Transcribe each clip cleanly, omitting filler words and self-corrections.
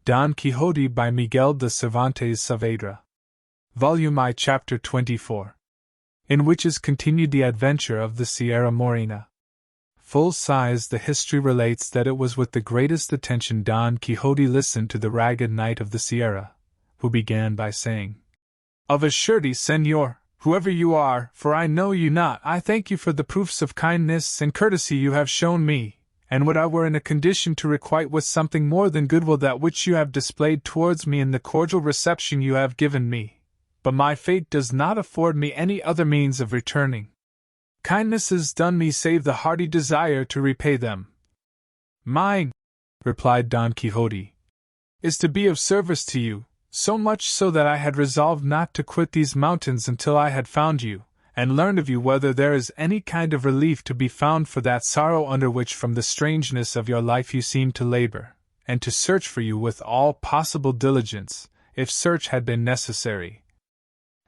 Don Quixote by Miguel de Cervantes Saavedra. Volume I, Chapter 24. In which is continued the adventure of the Sierra Morena. Full size, the history relates that it was with the greatest attention Don Quixote listened to the ragged knight of the Sierra, who began by saying, "Of a surety, Señor, whoever you are, for I know you not, I thank you for the proofs of kindness and courtesy you have shown me, and would I were in a condition to requite with something more than goodwill that which you have displayed towards me in the cordial reception you have given me, but my fate does not afford me any other means of returning kindnesses done me save the hearty desire to repay them." "Mine," replied Don Quixote, "is to be of service to you, so much so that I had resolved not to quit these mountains until I had found you, and learned of you whether there is any kind of relief to be found for that sorrow under which from the strangeness of your life you seem to labor, and to search for you with all possible diligence, if search had been necessary.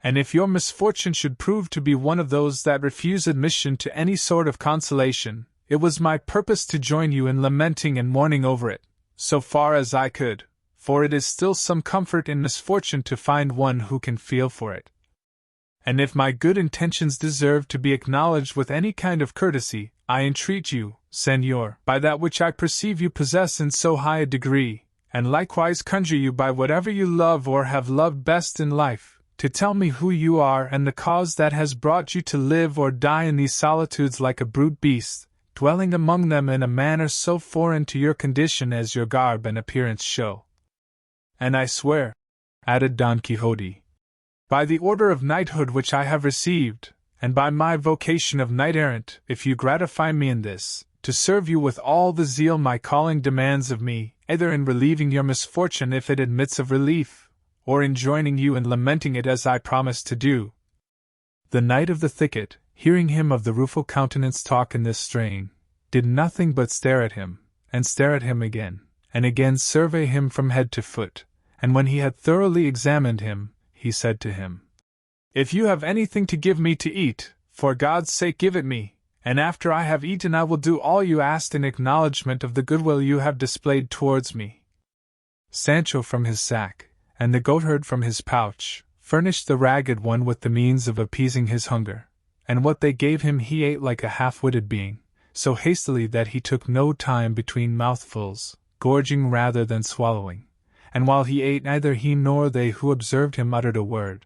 And if your misfortune should prove to be one of those that refuse admission to any sort of consolation, it was my purpose to join you in lamenting and mourning over it, so far as I could, for it is still some comfort in misfortune to find one who can feel for it. And if my good intentions deserve to be acknowledged with any kind of courtesy, I entreat you, Señor, by that which I perceive you possess in so high a degree, and likewise conjure you by whatever you love or have loved best in life, to tell me who you are and the cause that has brought you to live or die in these solitudes like a brute beast, dwelling among them in a manner so foreign to your condition as your garb and appearance show. And I swear," added Don Quixote, "by the order of knighthood which I have received, and by my vocation of knight-errant, if you gratify me in this, to serve you with all the zeal my calling demands of me, either in relieving your misfortune if it admits of relief, or in joining you in lamenting it as I promised to do." The knight of the thicket, hearing him of the rueful countenance talk in this strain, did nothing but stare at him again, and again survey him from head to foot, and when he had thoroughly examined him, he said to him, "If you have anything to give me to eat, for God's sake give it me, and after I have eaten I will do all you asked in acknowledgment of the goodwill you have displayed towards me." Sancho from his sack, and the goatherd from his pouch, furnished the ragged one with the means of appeasing his hunger, and what they gave him he ate like a half-witted being, so hastily that he took no time between mouthfuls, gorging rather than swallowing, and while he ate neither he nor they who observed him uttered a word.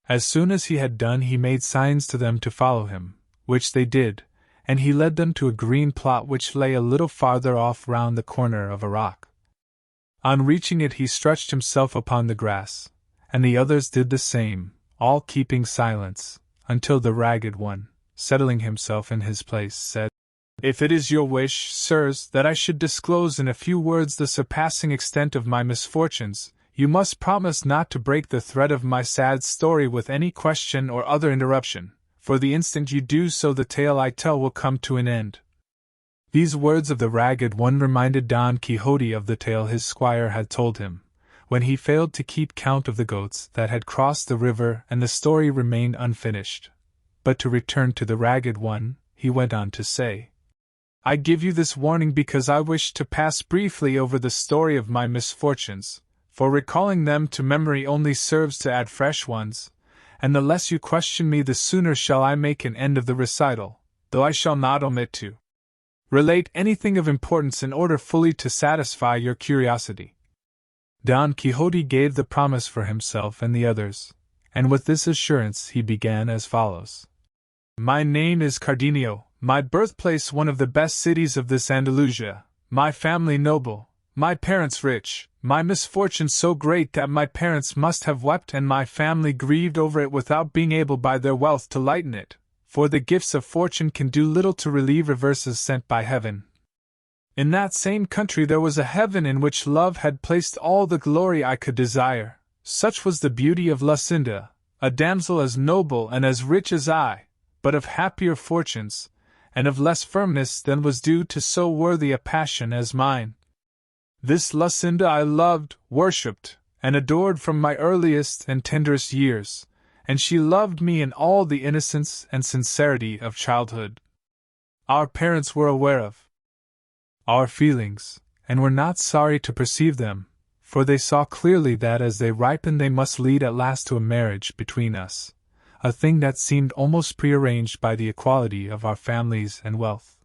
As soon as he had done he made signs to them to follow him, which they did, and he led them to a green plot which lay a little farther off round the corner of a rock. On reaching it he stretched himself upon the grass, and the others did the same, all keeping silence, until the ragged one, settling himself in his place, said, "If it is your wish, sirs, that I should disclose in a few words the surpassing extent of my misfortunes, you must promise not to break the thread of my sad story with any question or other interruption, for the instant you do so the tale I tell will come to an end." These words of the ragged one reminded Don Quixote of the tale his squire had told him, when he failed to keep count of the goats that had crossed the river, and the story remained unfinished. But to return to the ragged one, he went on to say, "I give you this warning because I wish to pass briefly over the story of my misfortunes, for recalling them to memory only serves to add fresh ones, and the less you question me the sooner shall I make an end of the recital, though I shall not omit to relate anything of importance in order fully to satisfy your curiosity." Don Quixote gave the promise for himself and the others, and with this assurance he began as follows. "My name is Cardenio, my birthplace one of the best cities of this Andalusia, my family noble, my parents rich, my misfortune so great that my parents must have wept and my family grieved over it without being able by their wealth to lighten it, for the gifts of fortune can do little to relieve reverses sent by heaven. In that same country there was a heaven in which love had placed all the glory I could desire, such was the beauty of Lucinda, a damsel as noble and as rich as I, but of happier fortunes, and of less firmness than was due to so worthy a passion as mine. This Lucinda I loved, worshipped, and adored from my earliest and tenderest years, and she loved me in all the innocence and sincerity of childhood. Our parents were aware of our feelings, and were not sorry to perceive them, for they saw clearly that as they ripened they must lead at last to a marriage between us, a thing that seemed almost prearranged by the equality of our families and wealth.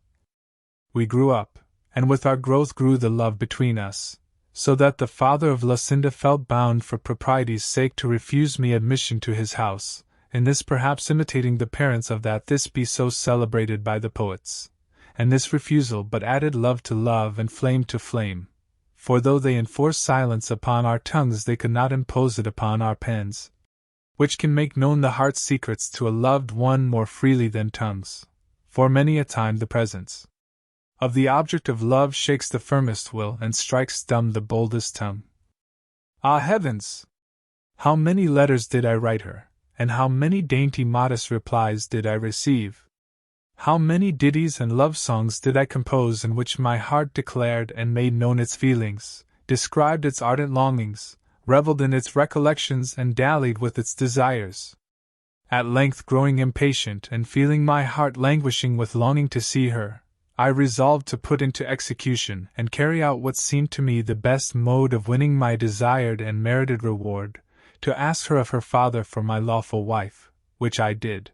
We grew up, and with our growth grew the love between us, so that the father of Lucinda felt bound for propriety's sake to refuse me admission to his house, in this perhaps imitating the parents of that this be so celebrated by the poets. And this refusal but added love to love and flame to flame, for though they enforced silence upon our tongues they could not impose it upon our pens, which can make known the heart's secrets to a loved one more freely than tongues, for many a time the presence of the object of love shakes the firmest will and strikes dumb the boldest tongue. Ah heavens! How many letters did I write her, and how many dainty modest replies did I receive! How many ditties and love songs did I compose in which my heart declared and made known its feelings, described its ardent longings, revelled in its recollections and dallied with its desires! At length, growing impatient and feeling my heart languishing with longing to see her, I resolved to put into execution and carry out what seemed to me the best mode of winning my desired and merited reward, to ask her of her father for my lawful wife, which I did.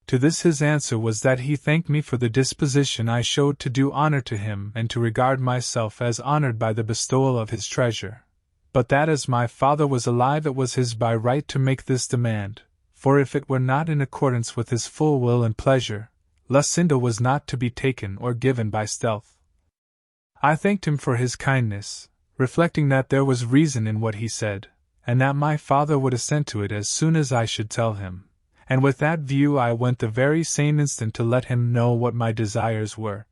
To this his answer was that he thanked me for the disposition I showed to do honor to him and to regard myself as honored by the bestowal of his treasure, but that as my father was alive it was his by right to make this demand, for if it were not in accordance with his full will and pleasure, Lucinda was not to be taken or given by stealth. I thanked him for his kindness, reflecting that there was reason in what he said, and that my father would assent to it as soon as I should tell him, and with that view I went the very same instant to let him know what my desires were.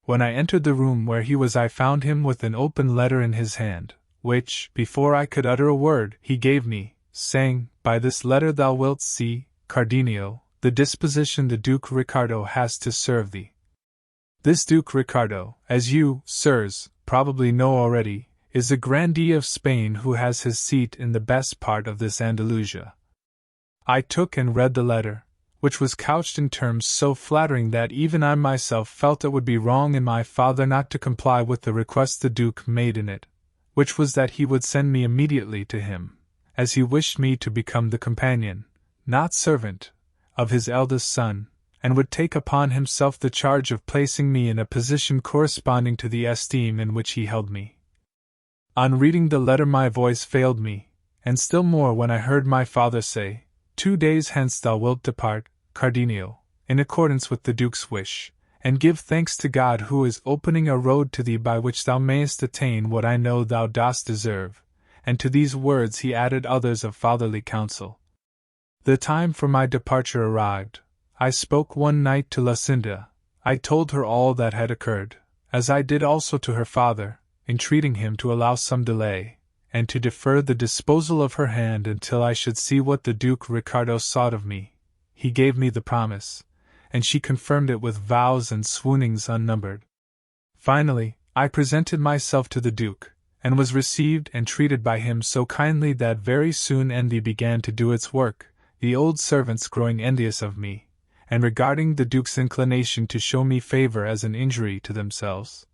When I entered the room where he was I found him with an open letter in his hand, which, before I could utter a word, he gave me, saying, "By this letter thou wilt see, Cardenio, the disposition the Duke Ricardo has to serve thee." This Duke Ricardo, as you, sirs, probably know already, is a grandee of Spain who has his seat in the best part of this Andalusia. I took and read the letter, which was couched in terms so flattering that even I myself felt it would be wrong in my father not to comply with the request the Duke made in it, which was that he would send me immediately to him, as he wished me to become the companion, not servant, of his eldest son, and would take upon himself the charge of placing me in a position corresponding to the esteem in which he held me. On reading the letter my voice failed me, and still more when I heard my father say, "2 days hence thou wilt depart, Cardenio, in accordance with the Duke's wish, and give thanks to God who is opening a road to thee by which thou mayest attain what I know thou dost deserve," and to these words he added others of fatherly counsel. The time for my departure arrived. I spoke one night to Lucinda. I told her all that had occurred, as I did also to her father, entreating him to allow some delay, and to defer the disposal of her hand until I should see what the Duke Ricardo sought of me. He gave me the promise, and she confirmed it with vows and swoonings unnumbered. Finally, I presented myself to the Duke, and was received and treated by him so kindly that very soon envy began to do its work, the old servants growing envious of me, and regarding the Duke's inclination to show me favor as an injury to themselves.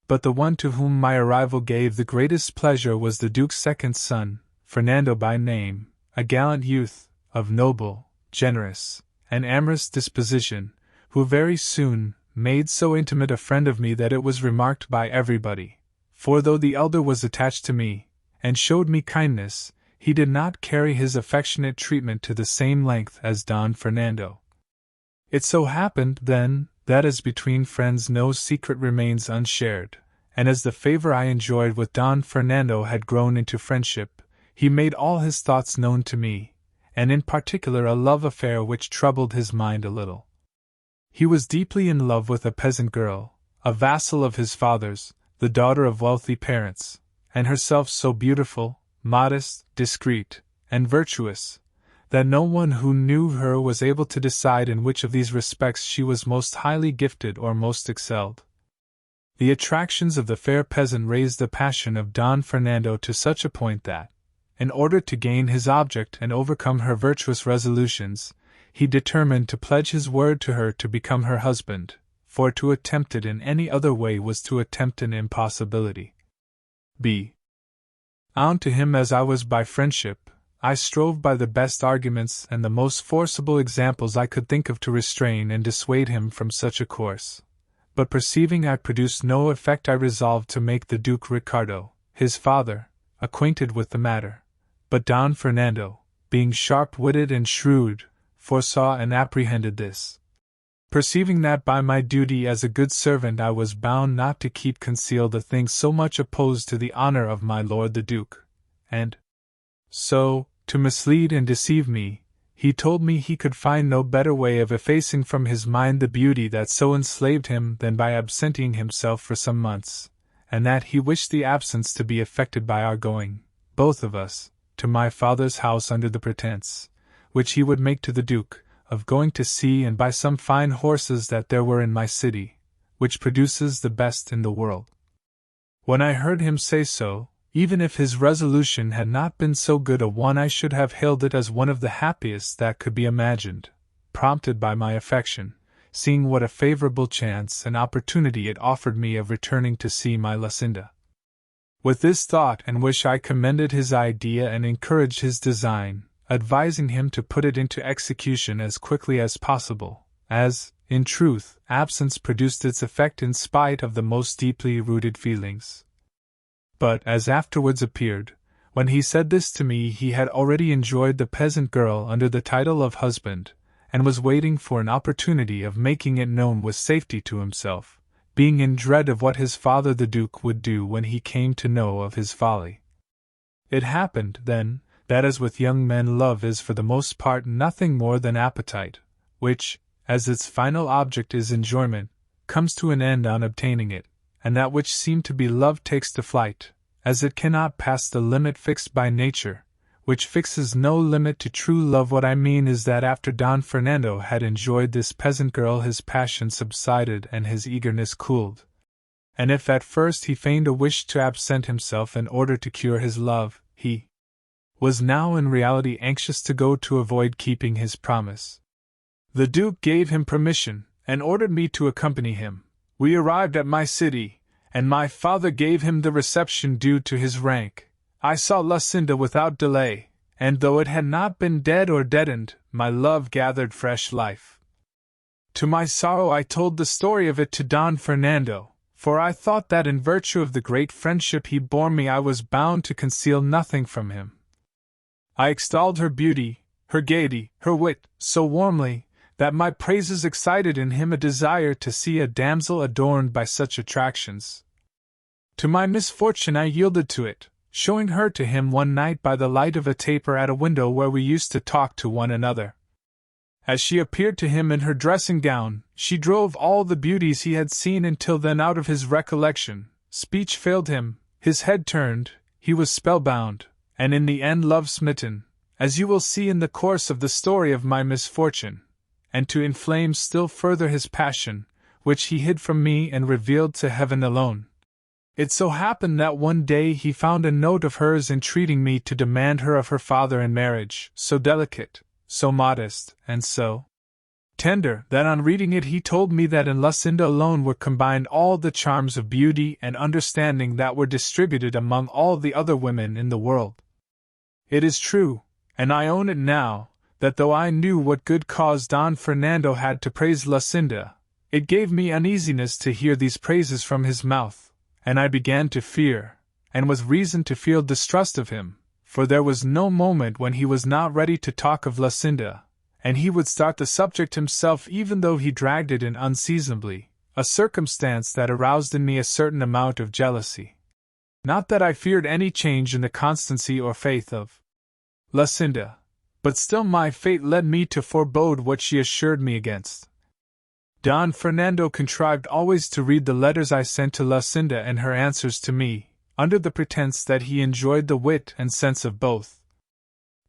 But the one to whom my arrival gave the greatest pleasure was the Duke's second son, Fernando by name, a gallant youth, of noble, generous, and amorous disposition, who very soon made so intimate a friend of me that it was remarked by everybody, for though the elder was attached to me, and showed me kindness, he did not carry his affectionate treatment to the same length as Don Fernando. It so happened, then, that as between friends no secret remains unshared, and as the favor I enjoyed with Don Fernando had grown into friendship, he made all his thoughts known to me, and in particular a love affair which troubled his mind a little. He was deeply in love with a peasant girl, a vassal of his father's, the daughter of wealthy parents, and herself so beautiful, modest, discreet, and virtuous, that no one who knew her was able to decide in which of these respects she was most highly gifted or most excelled. The attractions of the fair peasant raised the passion of Don Fernando to such a point that, in order to gain his object and overcome her virtuous resolutions, he determined to pledge his word to her to become her husband, for to attempt it in any other way was to attempt an impossibility. B. Bound to him as I was by friendship, I strove by the best arguments and the most forcible examples I could think of to restrain and dissuade him from such a course. But perceiving I produced no effect, I resolved to make the Duke Ricardo, his father, acquainted with the matter. But Don Fernando, being sharp-witted and shrewd, foresaw and apprehended this. Perceiving that by my duty as a good servant I was bound not to keep concealed a thing so much opposed to the honor of my lord the Duke, and so, to mislead and deceive me, he told me he could find no better way of effacing from his mind the beauty that so enslaved him than by absenting himself for some months, and that he wished the absence to be effected by our going, both of us, to my father's house under the pretence, which he would make to the Duke, of going to sea and buy some fine horses that there were in my city, which produces the best in the world. When I heard him say so, even if his resolution had not been so good a one, I should have hailed it as one of the happiest that could be imagined, prompted by my affection, seeing what a favorable chance and opportunity it offered me of returning to see my Lucinda. With this thought and wish I commended his idea and encouraged his design, advising him to put it into execution as quickly as possible, as, in truth, absence produced its effect in spite of the most deeply rooted feelings. But, as afterwards appeared, when he said this to me, he had already enjoyed the peasant girl under the title of husband, and was waiting for an opportunity of making it known with safety to himself, being in dread of what his father the Duke would do when he came to know of his folly. It happened, then, that as with young men love is for the most part nothing more than appetite, which, as its final object is enjoyment, comes to an end on obtaining it, and that which seemed to be love takes to flight, as it cannot pass the limit fixed by nature, which fixes no limit to true love. What I mean is that after Don Fernando had enjoyed this peasant girl, his passion subsided and his eagerness cooled. And if at first he feigned a wish to absent himself in order to cure his love, he was now in reality anxious to go to avoid keeping his promise. The Duke gave him permission, and ordered me to accompany him. We arrived at my city, and my father gave him the reception due to his rank. I saw Lucinda without delay, and though it had not been dead or deadened, my love gathered fresh life. To my sorrow I told the story of it to Don Fernando, for I thought that in virtue of the great friendship he bore me I was bound to conceal nothing from him. I extolled her beauty, her gaiety, her wit, so warmly, that my praises excited in him a desire to see a damsel adorned by such attractions. To my misfortune I yielded to it, showing her to him one night by the light of a taper at a window where we used to talk to one another. As she appeared to him in her dressing gown, she drove all the beauties he had seen until then out of his recollection. Speech failed him, his head turned, he was spellbound, and in the end love-smitten, as you will see in the course of the story of my misfortune, and to inflame still further his passion, which he hid from me and revealed to heaven alone. It so happened that one day he found a note of hers entreating me to demand her of her father in marriage, so delicate, so modest, and so tender, that on reading it he told me that in Lucinda alone were combined all the charms of beauty and understanding that were distributed among all the other women in the world. It is true, and I own it now, that though I knew what good cause Don Fernando had to praise Lucinda, it gave me uneasiness to hear these praises from his mouth, and I began to fear, and with reason to feel distrust of him, for there was no moment when he was not ready to talk of Lucinda, and he would start the subject himself even though he dragged it in unseasonably, a circumstance that aroused in me a certain amount of jealousy. Not that I feared any change in the constancy or faith of Lucinda, but still my fate led me to forebode what she assured me against. Don Fernando contrived always to read the letters I sent to Lucinda and her answers to me, under the pretense that he enjoyed the wit and sense of both.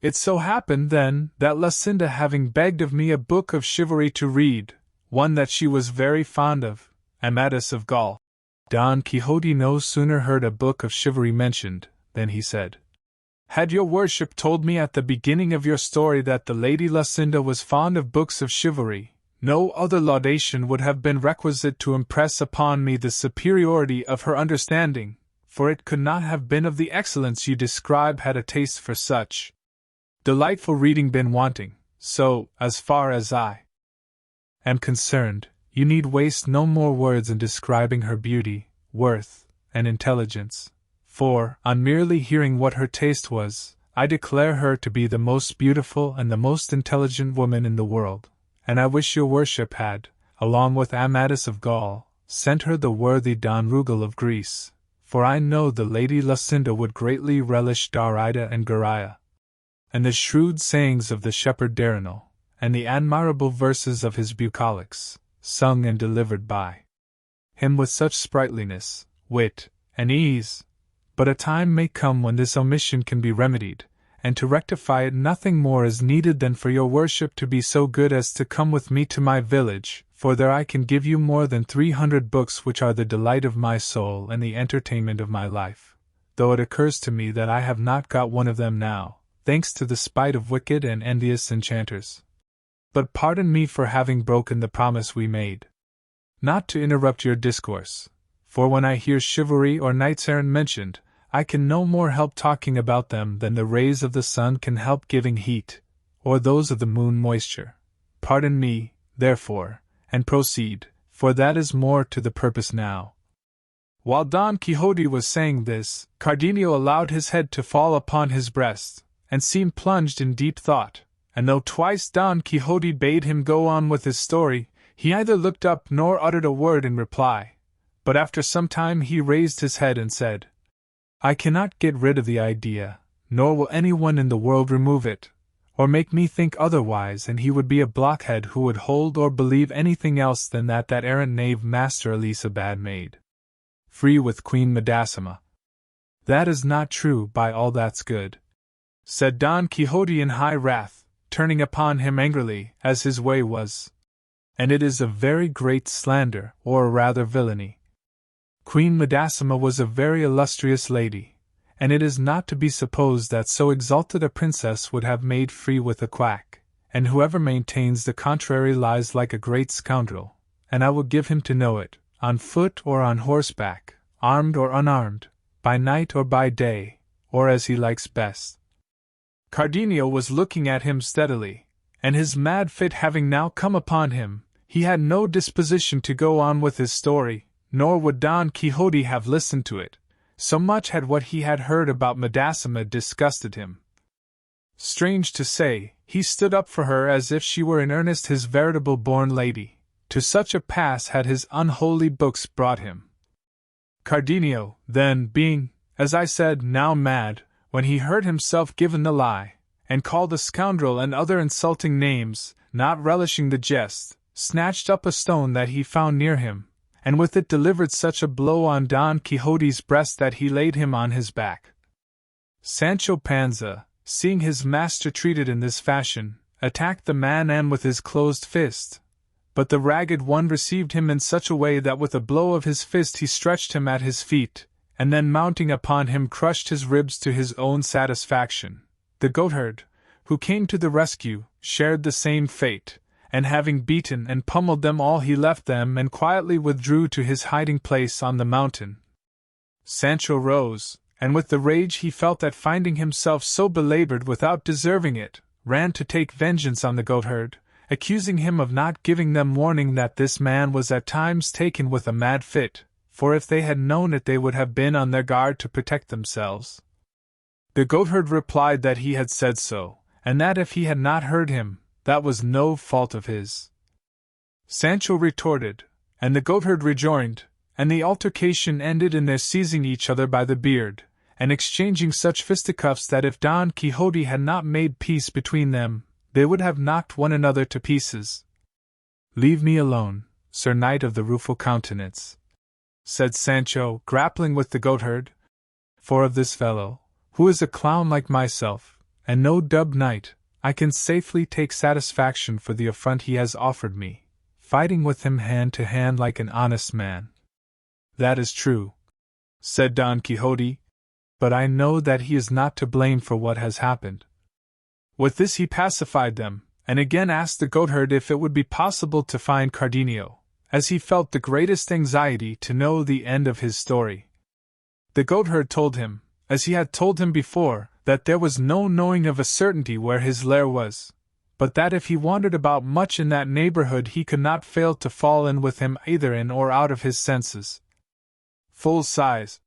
It so happened, then, that Lucinda, having begged of me a book of chivalry to read, one that she was very fond of, Amadis of Gaul, Don Quixote no sooner heard a book of chivalry mentioned, than he said, "Had your worship told me at the beginning of your story that the Lady Lucinda was fond of books of chivalry, no other laudation would have been requisite to impress upon me the superiority of her understanding, for it could not have been of the excellence you describe had a taste for such delightful reading been wanting, so, as far as I am concerned, you need waste no more words in describing her beauty, worth, and intelligence, for, on merely hearing what her taste was, I declare her to be the most beautiful and the most intelligent woman in the world, and I wish your worship had, along with Amadis of Gaul, sent her the worthy Don Rugal of Greece, for I know the Lady Lucinda would greatly relish Darida and Goriah, and the shrewd sayings of the shepherd Darinal, and the admirable verses of his bucolics, sung and delivered by him with such sprightliness, wit, and ease. But a time may come when this omission can be remedied, and to rectify it nothing more is needed than for your worship to be so good as to come with me to my village, for there I can give you more than 300 books which are the delight of my soul and the entertainment of my life, though it occurs to me that I have not got one of them now, thanks to the spite of wicked and envious enchanters. But pardon me for having broken the promise we made. Not to interrupt your discourse, for when I hear chivalry or knights-errant mentioned, I can no more help talking about them than the rays of the sun can help giving heat, or those of the moon moisture. Pardon me, therefore, and proceed, for that is more to the purpose now. While Don Quixote was saying this, Cardenio allowed his head to fall upon his breast, and seemed plunged in deep thought, and though twice Don Quixote bade him go on with his story, he neither looked up nor uttered a word in reply, but after some time he raised his head and said, I cannot get rid of the idea, nor will anyone in the world remove it, or make me think otherwise, and he would be a blockhead who would hold or believe anything else than that errant knave Master Elisabad made free with Queen Madasima. That is not true, by all that's good, said Don Quixote in high wrath, turning upon him angrily, as his way was. And it is a very great slander, or rather villainy. Queen Madasima was a very illustrious lady, and it is not to be supposed that so exalted a princess would have made free with a quack, and whoever maintains the contrary lies like a great scoundrel, and I will give him to know it, on foot or on horseback, armed or unarmed, by night or by day, or as he likes best. Cardenio was looking at him steadily, and his mad fit having now come upon him, he had no disposition to go on with his story, nor would Don Quixote have listened to it, so much had what he had heard about Madasima disgusted him. Strange to say, he stood up for her as if she were in earnest his veritable born lady. To such a pass had his unholy books brought him. Cardenio, then, being, as I said, now mad, when he heard himself given the lie, and called a scoundrel and other insulting names, not relishing the jest, snatched up a stone that he found near him, and with it delivered such a blow on Don Quixote's breast that he laid him on his back. Sancho Panza, seeing his master treated in this fashion, attacked the man and with his closed fist, but the ragged one received him in such a way that with a blow of his fist he stretched him at his feet, and then mounting upon him crushed his ribs to his own satisfaction. The goatherd, who came to the rescue, shared the same fate, and having beaten and pummeled them all he left them and quietly withdrew to his hiding place on the mountain. Sancho rose, and with the rage he felt at finding himself so belabored without deserving it, ran to take vengeance on the goatherd, accusing him of not giving them warning that this man was at times taken with a mad fit, for if they had known it they would have been on their guard to protect themselves. The goatherd replied that he had said so, and that if he had not heard him, that was no fault of his. Sancho retorted, and the goatherd rejoined, and the altercation ended in their seizing each other by the beard, and exchanging such fisticuffs that if Don Quixote had not made peace between them, they would have knocked one another to pieces. Leave me alone, Sir Knight of the Rueful Countenance, said Sancho, grappling with the goatherd, for of this fellow, who is a clown like myself, and no dubbed knight, I can safely take satisfaction for the affront he has offered me, fighting with him hand to hand like an honest man. That is true, said Don Quixote, but I know that he is not to blame for what has happened. With this he pacified them, and again asked the goatherd if it would be possible to find Cardenio, as he felt the greatest anxiety to know the end of his story. The goatherd told him, as he had told him before, that there was no knowing of a certainty where his lair was, but that if he wandered about much in that neighborhood he could not fail to fall in with him either in or out of his senses. Full-size,